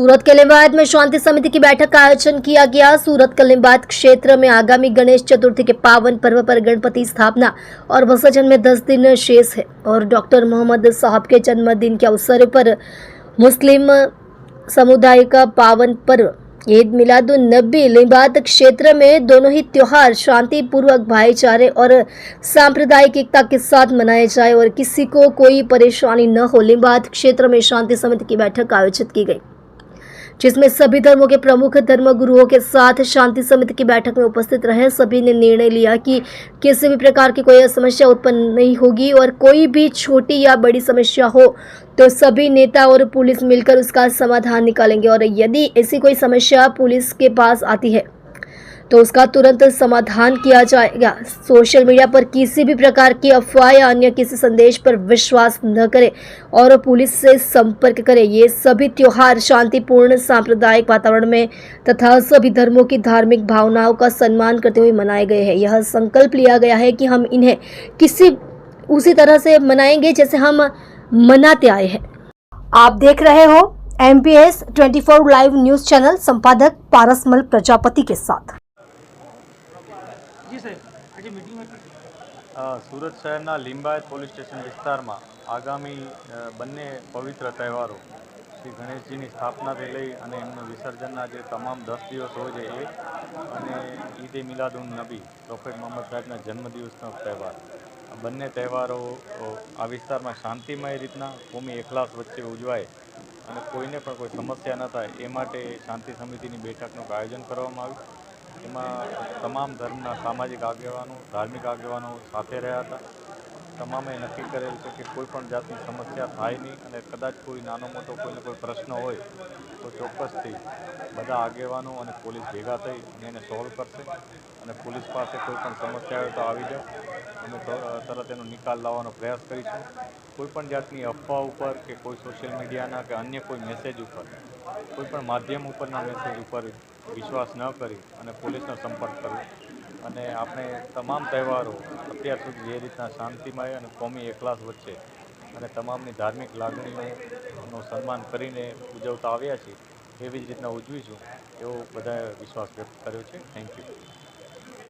सूरत के लिंबायत में शांति समिति की बैठक का आयोजन किया गया। सूरत के लिंबायत क्षेत्र में आगामी गणेश चतुर्थी के पावन पर्व पर गणपति स्थापना और विसर्जन में 10 दिन शेष है और डॉक्टर मोहम्मद साहब के जन्मदिन के अवसर पर मुस्लिम समुदाय का पावन पर्व ईद मिलादुन नबी लिंबायत क्षेत्र में दोनों ही त्योहार शांतिपूर्वक भाईचारे और सांप्रदायिक एकता के साथ मनाए जाए और किसी को कोई परेशानी न हो। लिंबायत क्षेत्र में शांति समिति की बैठक आयोजित की गई, जिसमें सभी धर्मों के प्रमुख धर्म गुरुओं के साथ शांति समिति की बैठक में उपस्थित रहे सभी ने निर्णय लिया कि किसी भी प्रकार की कोई समस्या उत्पन्न नहीं होगी और कोई भी छोटी या बड़ी समस्या हो तो सभी नेता और पुलिस मिलकर उसका समाधान निकालेंगे और यदि ऐसी कोई समस्या पुलिस के पास आती है तो उसका तुरंत समाधान किया जाएगा। सोशल मीडिया पर किसी भी प्रकार की अफवाह या अन्य किसी संदेश पर विश्वास न करें और पुलिस से संपर्क करें। ये सभी त्योहार शांतिपूर्ण सांप्रदायिक वातावरण में तथा सभी धर्मों की धार्मिक भावनाओं का सम्मान करते हुए मनाए गए हैं। यह संकल्प लिया गया है कि हम इन्हें किसी उसी तरह से मनाएंगे जैसे हम मनाते आए हैं। आप देख रहे हो MPS 24 लाइव न्यूज चैनल, संपादक पारसमल प्रजापति के साथ। सूरत शहरना लिंबायत पोलीस स्टेशन विस्तार में आगामी बने पवित्र तहेवारों श्री गणेशजी की स्थापना लई अने एमनुं विसर्जनना जे तमाम 10 दिवस होय छे ए अने ईद मिलादुन नबी प्रोफेट मोहम्मद साहेबना जन्मदिवसनो तहेवार बने तहेवारों आ विस्तार में शांतिमय रीतना कोमी एकलास वच्चे उजवाय अने कोईने पण कोई समस्या न थाय ए माटे शांति समितिनी बैठकनुं आयोजन करवामां आव्युं। एमां तमाम धर्मना सामाजिक आगेवानो धार्मिक आगेवानो साथे रह्या हता। तमामे नक्की करेल छे कि कोईपण जातनी समस्या थाय नहीं अने कदाच कोई नानो मोटो कोईने कोई प्रश्न होय तो चोक्कसथी बधा आगेवानो अने पोलीस भेगा थई अने एने सोल्व करशे अने पोलीस पासे कोईपण समस्या होय तो आवी जाओ अमे तरत एनो निकाल लाववानो प्रयास करीशुं। कोईपण जातनी अफवा उपर के कोई सोशल मीडियाना के अन्य कोई मेसेज उपर कोईपण माध्यम उपरना मेसेज उपर विश्वास न करी अने पोलीसनो संपर्क करवो अने आपणे तमाम तहेवारों अत्यार सुधी जे रीतना शांतिमय अने कोमी एकलास वच्चे अने तमामनी धार्मिक लागणीओनो सन्मान करीने उजवता आव्या छीए एवी ज रीतना उजवीशुं एवो बधाए विश्वास व्यक्त कर्यो छे। Thank you.